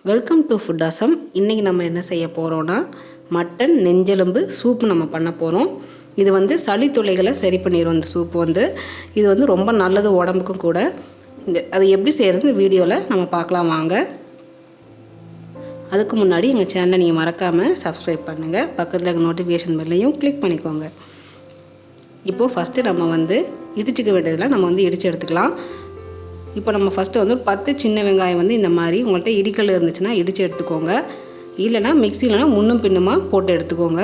Welcome to food awesome. இன்றைக்கி நம்ம என்ன செய்ய போகிறோன்னா மட்டன் நெஞ்செலும்பு சூப் நம்ம பண்ண போகிறோம். இது வந்து சளி தொல்லைகளை சரி பண்ணிடும். இந்த சூப் வந்து இது வந்து ரொம்ப நல்லது உடம்புக்கும் கூட. அது எப்படி செய்கிறது இந்த வீடியோவில் நம்ம பார்க்கலாம் வாங்க. அதுக்கு முன்னாடி எங்கள் சேனலை நீங்கள் மறக்காமல் சப்ஸ்கிரைப் பண்ணுங்கள். பக்கத்தில் இருக்க நோட்டிஃபிகேஷன் பெல்லையும் கிளிக் பண்ணிக்கோங்க. இப்போது ஃபஸ்ட்டு நம்ம வந்து இடிச்சிக்க வேண்டியதில் நம்ம வந்து இடித்து எடுத்துக்கலாம். இப்போ நம்ம ஃபஸ்ட்டு வந்து ஒரு 10 சின்ன வெங்காயம் வந்து இந்த மாதிரி உங்கள்கிட்ட இடிக்கல் இருந்துச்சுன்னா இடித்து எடுத்துக்கோங்க. இல்லைனா மிக்சிலனா முன்னும் பின்னுமா போட்டு எடுத்துக்கோங்க.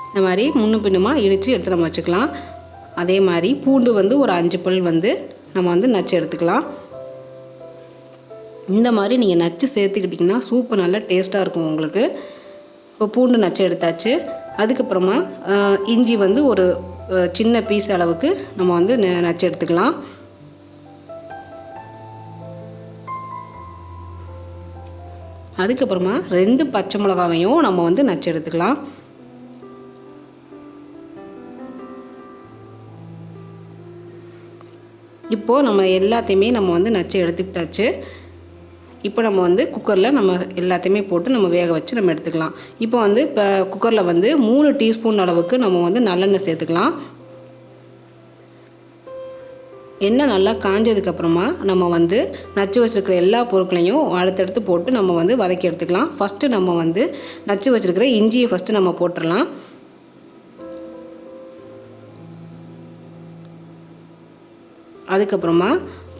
இந்த மாதிரி முன்னும் பின்னுமா இடித்து எடுத்து நம்ம வச்சுக்கலாம். அதே மாதிரி பூண்டு வந்து ஒரு 5 பல் வந்து நம்ம வந்து நச்சு எடுத்துக்கலாம். இந்த மாதிரி நீங்கள் நச்சு சேர்த்துக்கிட்டிங்கன்னா சூப்பு நல்லா டேஸ்ட்டாக இருக்கும் உங்களுக்கு. இப்போ பூண்டு நச்சு எடுத்தாச்சு. அதுக்கப்புறமா இஞ்சி வந்து ஒரு சின்ன பீஸ் அளவுக்கு நம்ம வந்து நச்சு எடுத்துக்கலாம். அதுக்கப்புறமா 2 பச்சை மிளகாவையும் நம்ம வந்து நச்சு எடுத்துக்கலாம். இப்போது நம்ம எல்லாத்தையுமே நம்ம வந்து நச்சு எடுத்துக்கிட்டாச்சு. இப்போ நம்ம வந்து குக்கரில் நம்ம எல்லாத்தையுமே போட்டு நம்ம வேக வச்சு நம்ம எடுத்துக்கலாம். இப்போ வந்து இப்போ குக்கரில் வந்து 3 டீஸ்பூன் அளவுக்கு நம்ம வந்து நல்லெண்ணெய் சேர்த்துக்கலாம். எண்ணெய் நல்லா காஞ்சதுக்கப்புறமா நம்ம வந்து நச்சு வச்சுருக்கிற எல்லா பொருட்களையும் அடுத்தடுத்து போட்டு நம்ம வந்து வதக்கி எடுத்துக்கலாம். ஃபஸ்ட்டு நம்ம வந்து நச்சு வச்சுருக்கிற இஞ்சியை ஃபஸ்ட்டு நம்ம போட்டுடலாம். அதுக்கப்புறமா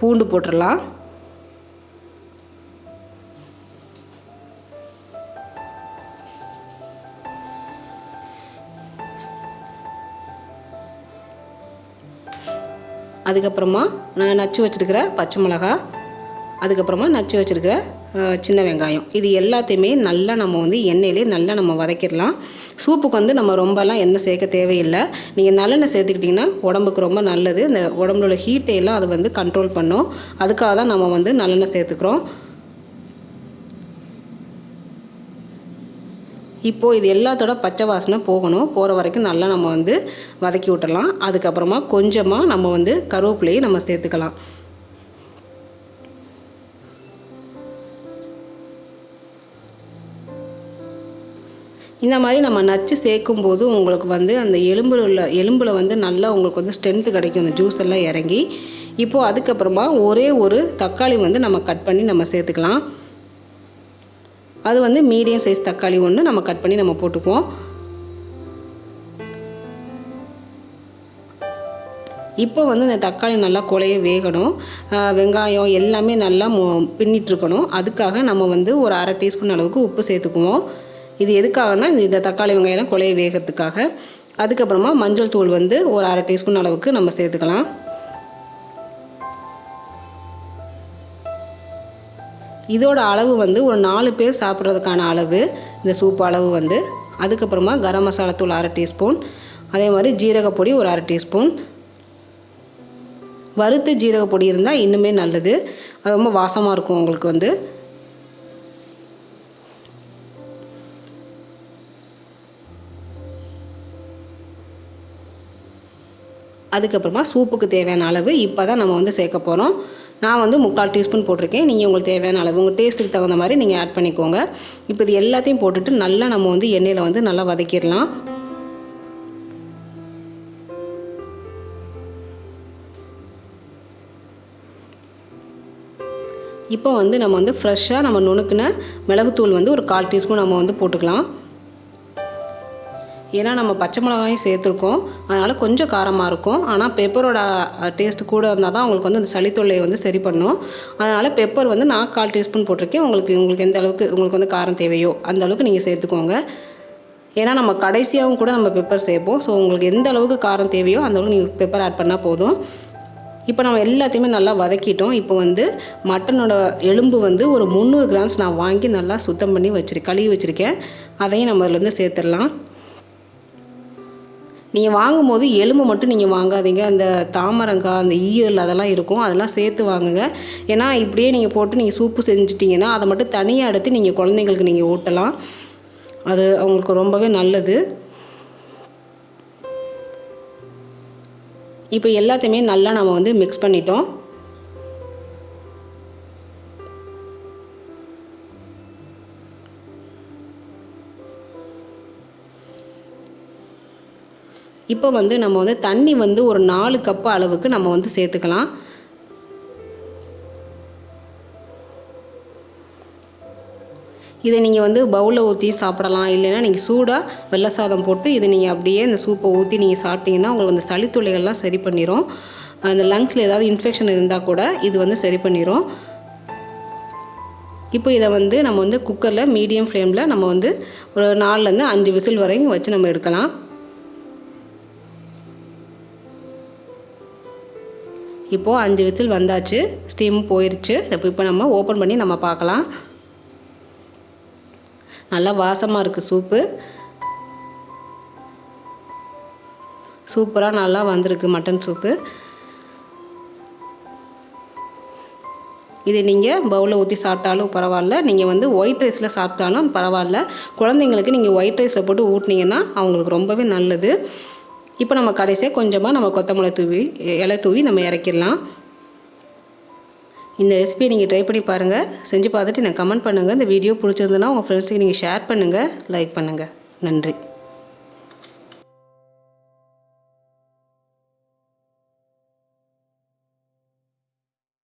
பூண்டு போட்டுடலாம். அதுக்கப்புறமா நான் நச்சு வச்சுருக்கிற பச்சை மிளகா, அதுக்கப்புறமா நச்சு வச்சுருக்கிற சின்ன வெங்காயம், இது எல்லாத்தையுமே நல்லா நம்ம வந்து எண்ணெயிலே நல்லா நம்ம வதக்கிடலாம். சூப்புக்கு வந்து நம்ம ரொம்பலாம் எண்ணெய் சேர்க்க தேவையில்லை. நீங்கள் நல்லெண்ணெய் சேர்த்துக்கிட்டிங்கன்னா உடம்புக்கு ரொம்ப நல்லது. இந்த உடம்புல உள்ள ஹீட்டையெல்லாம் அது வந்து கண்ட்ரோல் பண்ணும். அதுக்காக தான் நம்ம வந்து நல்லெண்ணெய் சேர்த்துக்கிறோம். இப்போது இது எல்லாத்தோட பச்சை வாசனை போகிற வரைக்கும் நல்லா நம்ம வந்து வதக்கி விட்டுடலாம். அதுக்கப்புறமா கொஞ்சமாக நம்ம வந்து கருவேப்பிலையும் நம்ம சேர்த்துக்கலாம். இந்த மாதிரி நம்ம நச்சு சேர்க்கும்போது உங்களுக்கு வந்து அந்த எலும்பில் வந்து நல்லா உங்களுக்கு வந்து ஸ்ட்ரென்த்து கிடைக்கும், அந்த ஜூஸ் எல்லாம் இறங்கி. இப்போது அதுக்கப்புறமா ஒரே ஒரு தக்காளி வந்து நம்ம கட் பண்ணி நம்ம சேர்த்துக்கலாம். அது வந்து மீடியம் சைஸ் தக்காளி ஒன்று நம்ம கட் பண்ணி நம்ம போட்டுக்குவோம். இப்போ வந்து இந்த தக்காளி நல்லா குழைய வேகணும். வெங்காயம் எல்லாமே நல்லா பின்னிட்டுருக்கணும். அதுக்காக நம்ம வந்து ஒரு 1/2 டீஸ்பூன் அளவுக்கு உப்பு சேர்த்துக்குவோம். இது எதுக்காகனா இந்த தக்காளி வெங்காயம் குழைய வேகிறதுக்காக. அதுக்கப்புறமா மஞ்சள் தூள் வந்து ஒரு 1/2 டீஸ்பூன் அளவுக்கு நம்ம சேர்த்துக்கலாம். இதோட அளவு வந்து ஒரு 4 பேர் சாப்பிட்றதுக்கான அளவு இந்த சூப் அளவு வந்து. அதுக்கப்புறமா கரம் மசாலா தூள் 1/2 டீஸ்பூன், அதே மாதிரி ஜீரகப்பொடி ஒரு 1/2 டீஸ்பூன். வறுத்து ஜீரகப்பொடி இருந்தால் இன்னுமே நல்லது, அது ரொம்ப வாசமாக இருக்கும் உங்களுக்கு வந்து. அதுக்கப்புறமா சூப்புக்கு தேவையான அளவு இப்போ தான் நம்ம வந்து சேர்க்க போகிறோம். நான் வந்து 3/4 டீஸ்பூன் போட்டிருக்கேன். நீங்கள் உங்களுக்கு தேவையான அளவு உங்கள் டேஸ்ட்டுக்கு தகுந்த மாதிரி நீங்கள் ஆட் பண்ணிக்கோங்க. இப்போ இது எல்லாத்தையும் போட்டுட்டு நல்லா நம்ம வந்து எண்ணெயில் வந்து நல்லா வதக்கிடலாம். இப்போ வந்து நம்ம வந்து ஃப்ரெஷ்ஷாக நம்ம நுணுக்கின மிளகுத்தூள் வந்து ஒரு 1/4 டீஸ்பூன் நம்ம வந்து போட்டுக்கலாம். ஏன்னா நம்ம பச்சை மிளகாயும் சேர்த்துருக்கோம், அதனால் கொஞ்சம் காரமாக இருக்கும். ஆனால் பெப்பரோட டேஸ்ட்டு கூட இருந்தால் தான் உங்களுக்கு வந்து அந்த சளி தொல்லையை வந்து சரி பண்ணும். அதனால் பெப்பர் வந்து நான் 1/4 டீஸ்பூன் போட்டிருக்கேன். உங்களுக்கு எந்த அளவுக்கு உங்களுக்கு வந்து காரம் தேவையோ அந்த அளவுக்கு நீங்கள் சேர்த்துக்கோங்க. ஏன்னா நம்ம கடைசியாகவும் கூட நம்ம பெப்பர் சேர்ப்போம். ஸோ உங்களுக்கு எந்த அளவுக்கு காரம் தேவையோ அந்த அளவுக்கு நீங்கள் பெப்பர் ஆட் பண்ணால் போதும். இப்போ நம்ம எல்லாத்தையுமே நல்லா வதக்கிட்டோம். இப்போ வந்து மட்டனோட எலும்பு வந்து ஒரு 300 கிராம்ஸ் நான் வாங்கி நல்லா சுத்தம் பண்ணி கழுவி வச்சுருக்கேன். அதையும் நம்ம அதில் வந்து சேர்த்துடலாம். நீங்கள் வாங்கும்போது எலும்பு மட்டும் நீங்கள் வாங்காதீங்க. அந்த தாமரங்காய், அந்த ஈரல் அதெல்லாம் இருக்கும், அதெல்லாம் சேர்த்து வாங்குங்க. ஏன்னா இப்படியே நீங்கள் போட்டு நீங்கள் சூப்பு செஞ்சிட்டிங்கன்னா அதை மட்டும் தனியாக எடுத்து நீங்கள் குழந்தைங்களுக்கு நீங்கள் ஊட்டலாம். அது அவங்களுக்கு ரொம்பவே நல்லது. இப்போ எல்லாத்தையுமே நல்லா நம்ம வந்து மிக்ஸ் பண்ணிட்டோம். இப்போ வந்து நம்ம வந்து தண்ணி வந்து ஒரு 4 கப் அளவுக்கு நம்ம வந்து சேர்த்துக்கலாம். இதை நீங்கள் வந்து பவுலில் ஊற்றி சாப்பிடலாம். இல்லைன்னா நீங்கள் சூடாக வெள்ளை சாதம் போட்டு இதை நீங்கள் அப்படியே இந்த சூப்பை ஊற்றி நீங்கள் சாப்பிட்டீங்கன்னா உங்களுக்கு அந்த சளித்தொல்லைகள்லாம் சரி பண்ணிடும். அந்த லங்ஸில் ஏதாவது இன்ஃபெக்ஷன் இருந்தால் கூட இது வந்து சரி பண்ணிடும். இப்போ இதை வந்து நம்ம வந்து குக்கரில் மீடியம் ஃப்ளேமில் நம்ம வந்து ஒரு 4லேருந்து 5 விசில் வரைக்கும் வச்சு நம்ம எடுக்கலாம். இப்போது 5 விசில் வந்தாச்சு, ஸ்டீம் போயிடுச்சு. இப்போ நம்ம ஓப்பன் பண்ணி நம்ம பார்க்கலாம். நல்லா வாசமாக இருக்குது சூப்பு. சூப்பராக நல்லா வந்திருக்கு மட்டன் சூப்பு. இது நீங்கள் பவுலில் ஊற்றி சாப்பிட்டாலும் பரவாயில்ல, நீங்கள் வந்து ஒயிட் ரைஸில் சாப்பிட்டாலும் பரவாயில்ல. குழந்தைங்களுக்கு நீங்கள் ஒயிட் ரைஸில் போட்டு ஊட்டினீங்கன்னா அவங்களுக்கு ரொம்பவே நல்லது. இப்போ நம்ம கடைசியாக கொஞ்சமாக நம்ம கொத்தமல்லி இலை தூவி நம்ம இறக்கிடலாம். இந்த ரெசிபியை நீங்கள் ட்ரை பண்ணி பாருங்கள். செஞ்சு பார்த்துட்டு எனக்கு கமெண்ட் பண்ணுங்கள். இந்த வீடியோ பிடிச்சிருந்ததுன்னா உங்கள் ஃப்ரெண்ட்ஸுக்கு நீங்கள் ஷேர் பண்ணுங்கள், லைக் பண்ணுங்கள். நன்றி.